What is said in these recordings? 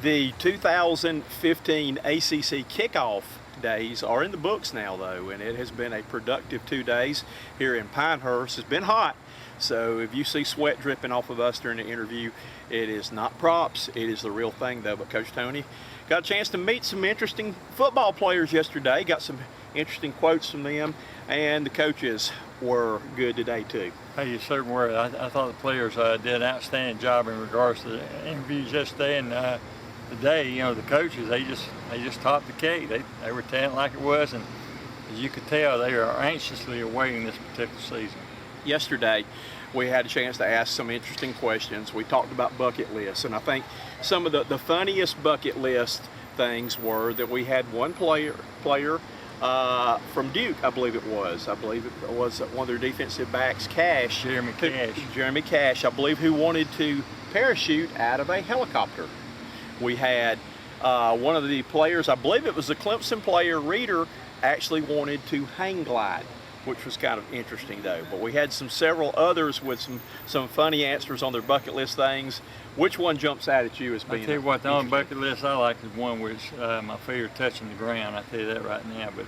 The 2015 ACC Kickoff days are in the books now, though, and it has been a productive 2 days here in Pinehurst. It's been hot, so if you see sweat dripping off of us during the interview, it is not props, it is the real thing, though. But Coach Toney got a chance to meet some interesting football players yesterday, got some interesting quotes from them, and the coaches were good today, too. Hey, you certainly were. I thought the players did an outstanding job in regards to the interviews yesterday, and today, you know, the coaches, they just topped the cake. They were telling it like it was, and as you could tell, they are anxiously awaiting this particular season. Yesterday, we had a chance to ask some interesting questions. We talked about bucket lists, and I think some of the funniest bucket list things were that we had one player from Duke, I believe it was one of their defensive backs, Jeremy Cash, I believe, who wanted to parachute out of a helicopter. We had one of the players, I believe it was the Clemson player, Reader, actually wanted to hang glide, which was kind of interesting, though. But we had several others with some funny answers on their bucket list things. Which one jumps out at you as being? I tell you what, the only bucket list I like is one which my feet are touching the ground. I tell you that right now. But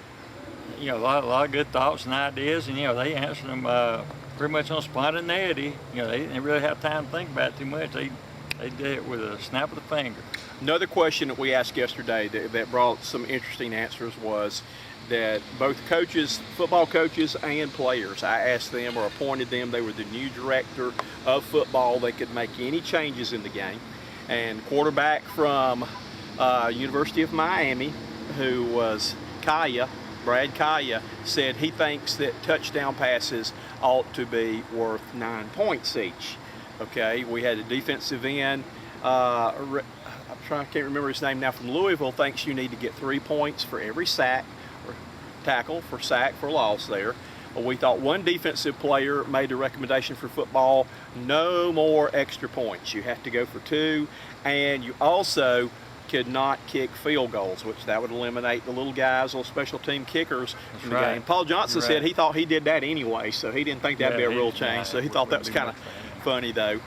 you know, a lot of good thoughts and ideas, and you know, they answered them pretty much on spontaneity. You know, they didn't really have time to think about it too much. They did it with a snap of the finger. Another question that we asked yesterday that brought some interesting answers was that both coaches, football coaches and players, I asked them or appointed them, they were the new director of football, they could make any changes in the game. And quarterback from University of Miami, who was Brad Kaya, said he thinks that touchdown passes ought to be worth 9 points each. Okay, we had a defensive end, I can't remember his name now, from Louisville, thinks you need to get 3 points for every sack, or tackle for sack for loss there. Well, we thought one defensive player made a recommendation for football, no more extra points. You have to go for 2, and you also could not kick field goals, which that would eliminate the little guys, little special team kickers in the game. Paul Johnson said he thought he did that anyway, so he didn't think that'd be a rule change, so he thought that was kind of funny, though.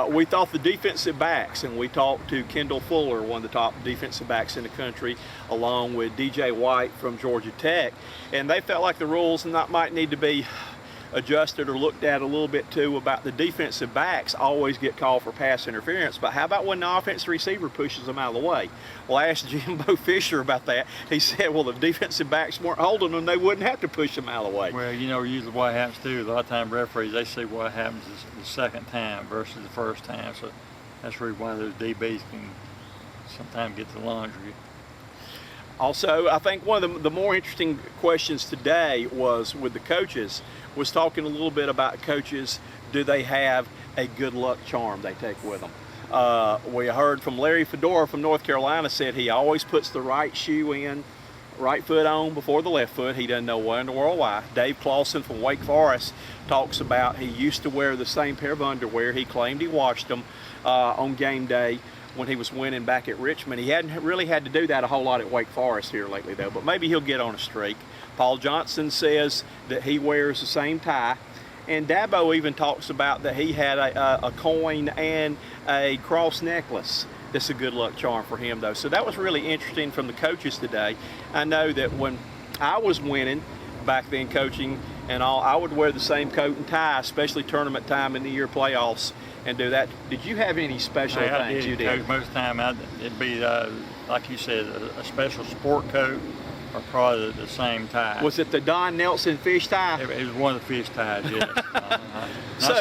We thought the defensive backs, and we talked to Kendall Fuller, one of the top defensive backs in the country, along with DJ White from Georgia Tech, and they felt like the rules might need to be adjusted or looked at a little bit too, about the defensive backs always get called for pass interference, but how about when the offensive receiver pushes them out of the way? Well, I asked Jimbo Fisher about that. He said, well, the defensive backs weren't holding them, they wouldn't have to push them out of the way. Well, you know, usually what happens too, a lot of times referees, they see what happens is the second time versus the first time, so that's really why those DBs can sometimes get the laundry. Also, I think one of the more interesting questions today was with the coaches, was talking a little bit about coaches, do they have a good luck charm they take with them? We heard from Larry Fedora from North Carolina, said he always puts the right shoe in, right foot on before the left foot. He doesn't know what in the world why. Dave Clawson from Wake Forest talks about he used to wear the same pair of underwear. He claimed he washed them on game day when he was winning back at Richmond. He hadn't really had to do that a whole lot at Wake Forest here lately, though, but maybe he'll get on a streak. Paul Johnson says that he wears the same tie, and Dabo even talks about that he had a coin and a cross necklace. That's a good luck charm for him, though. So that was really interesting from the coaches today. I know that when I was winning back then coaching and all, I would wear the same coat and tie, especially tournament time in the year playoffs, and do that. Did you have any special things you did? Most of the time it'd be, like you said, a special sport coat, or probably the same tie. Was it the Don Nelson fish tie? It was one of the fish ties, yes.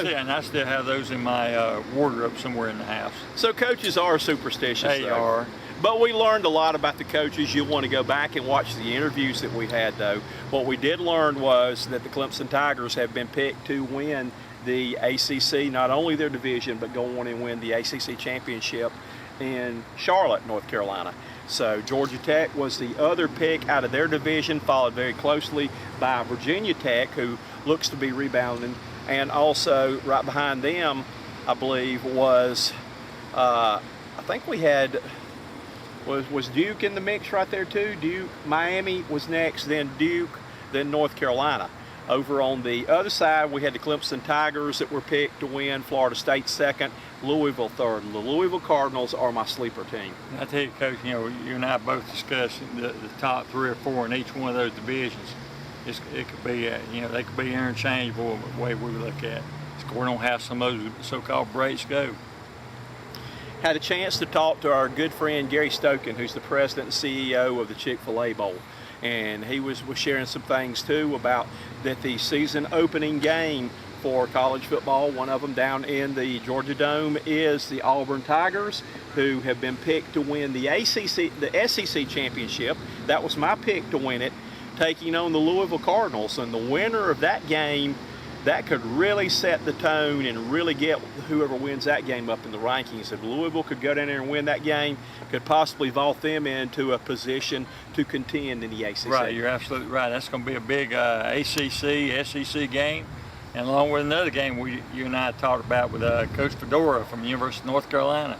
And I still have those in my wardrobe somewhere in the house. So coaches are superstitious. They are. But we learned a lot about the coaches. You'll want to go back and watch the interviews that we had, though. What we did learn was that the Clemson Tigers have been picked to win the ACC, not only their division, but go on and win the ACC championship in Charlotte, North Carolina. So Georgia Tech was the other pick out of their division, followed very closely by Virginia Tech, who looks to be rebounding. And also right behind them, I believe, was, I think we had, was Duke in the mix right there too? Duke, Miami was next, then Duke, then North Carolina. Over on the other side, we had the Clemson Tigers that were picked to win, Florida State second, Louisville third. The Louisville Cardinals are my sleeper team. I tell you, Coach, you and I both discussed the top 3 or 4 in each one of those divisions. It could be, they could be interchangeable the way we look at it. We don't have some of those so-called breaks go. Had a chance to talk to our good friend Gary Stokin, who's the president and CEO of the Chick-fil-A Bowl. And he was sharing some things too about that the season opening game for college football, one of them down in the Georgia Dome, is the Auburn Tigers, who have been picked to win the SEC championship. That was my pick to win it, taking on the Louisville Cardinals. And the winner of that game, that could really set the tone and really get whoever wins that game up in the rankings. If Louisville could go down there and win that game, could possibly vault them into a position to contend in the ACC. Right, you're absolutely right. That's going to be a big ACC, SEC game. And along with another game you and I talked about with Coach Fedora from the University of North Carolina.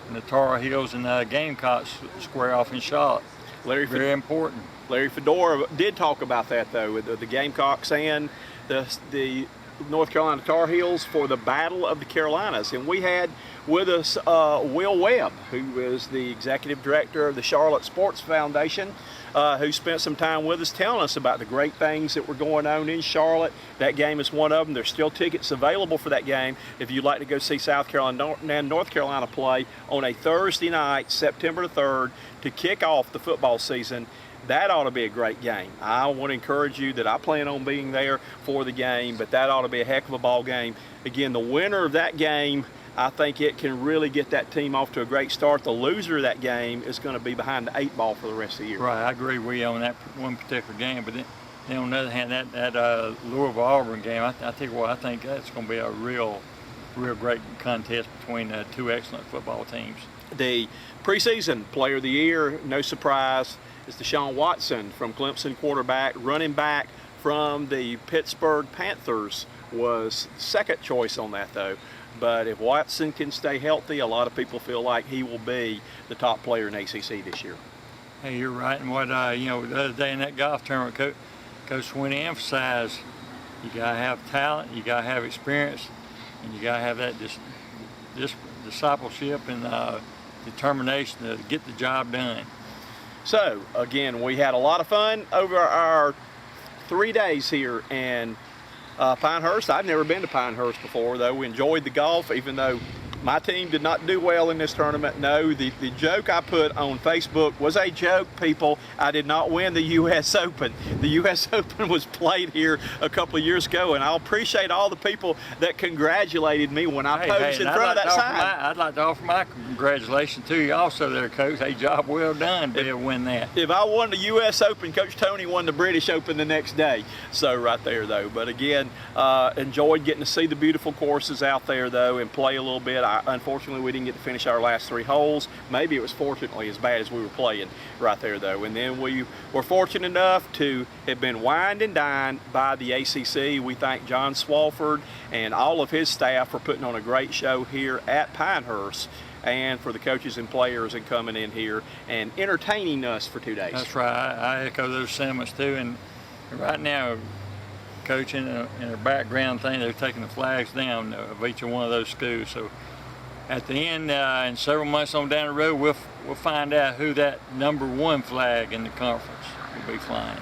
And the Tar Heels and Gamecocks square off in Charlotte. Very important. Larry Fedora did talk about that, though, with the Gamecocks and the North Carolina Tar Heels for the Battle of the Carolinas. And we had with us Will Webb, who is the executive director of the Charlotte Sports Foundation, who spent some time with us telling us about the great things that were going on in Charlotte. That game is one of them. There's still tickets available for that game if you'd like to go see South Carolina and North Carolina play on a Thursday night, September the 3rd, to kick off the football season. That ought to be a great game. I want to encourage you that I plan on being there for the game, but that ought to be a heck of a ball game. Again, the winner of that game, I think it can really get that team off to a great start. The loser of that game is going to be behind the 8 ball for the rest of the year. Right, I agree with you on that one particular game, but then on the other hand, that Louisville-Auburn game, I tell you what, I think that's going to be a real great contest between 2 excellent football teams. The preseason player of the year, no surprise, is Deshaun Watson from Clemson, quarterback. Running back from the Pittsburgh Panthers was second choice on that, though. But if Watson can stay healthy, a lot of people feel like he will be the top player in ACC this year. Hey, you're right. And what the other day in that golf tournament, Coach Swinney emphasized, you gotta have talent, you gotta have experience, and you gotta have that discipleship and determination to get the job done. So, again, we had a lot of fun over our 3 days here in Pinehurst. I've never been to Pinehurst before, though. We enjoyed the golf, even though my team did not do well in this tournament. No, the joke I put on Facebook was a joke, people. I did not win the U.S. Open. The U.S. Open was played here a couple of years ago, and I'll appreciate all the people that congratulated me when I posed in front of that sign. I'd like to offer my congratulations to you also there, Coach. Hey, job well done to win that. If I won the U.S. Open, Coach Toney won the British Open the next day. So right there, though. But again, enjoyed getting to see the beautiful courses out there, though, and play a little bit. Unfortunately, we didn't get to finish our last 3 holes. Maybe it was fortunately as bad as we were playing right there, though. And then we were fortunate enough to have been wined and dined by the ACC. We thank John Swalford and all of his staff for putting on a great show here at Pinehurst, and for the coaches and players and coming in here and entertaining us for 2 days. That's right. I echo those sentiments too. And right now, Coach, in their background thing, they're taking the flags down of each one of those schools. So at the end, in several months on down the road, we'll find out who that #1 flag in the conference will be flying.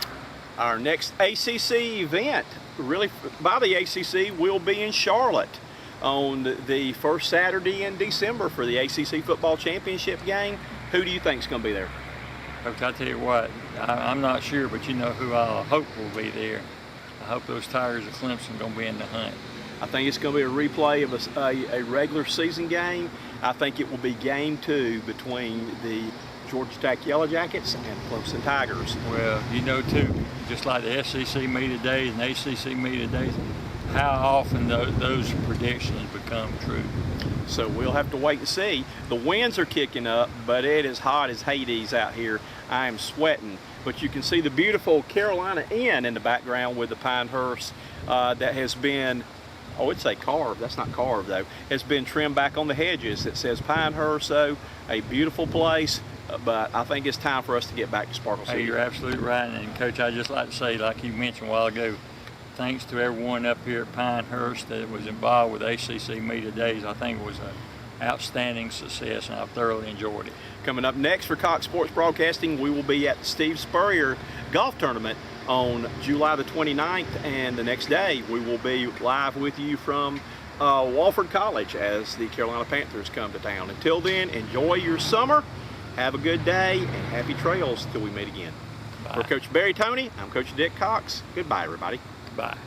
Our next ACC event, really by the ACC, will be in Charlotte on the first Saturday in December for the ACC football championship game. Who do you think is going to be there? Coach, I tell you what, I'm not sure, but you know who I hope will be there. I hope those Tigers of Clemson are going to be in the hunt. I think it's going to be a replay of a regular season game. I think it will be game 2 between the Georgia Tech Yellow Jackets and Clemson Tigers. Well, you know, too, just like the SEC media days and ACC media days, how often those predictions become true. So we'll have to wait and see. The winds are kicking up, but it is hot as Hades out here. I am sweating. But you can see the beautiful Carolina Inn in the background with the Pinehurst that has been, I would say carved, that's not carved though, has been trimmed back on the hedges. It says Pinehurst, so a beautiful place, but I think it's time for us to get back to Sparkle City. Hey, you're absolutely right, and Coach, I'd just like to say, like you mentioned a while ago, thanks to everyone up here at Pinehurst that was involved with ACC Media Days. I think it was an outstanding success, and I've thoroughly enjoyed it. Coming up next for Cox Sports Broadcasting, we will be at the Steve Spurrier Golf Tournament on July the 29th, and the next day we will be live with you from Wofford College as the Carolina Panthers come to town. Until then, enjoy your summer, have a good day, and happy trails till we meet again. Bye. For Coach Barry Toney, I'm Coach Dick Cox. Goodbye, everybody. Bye.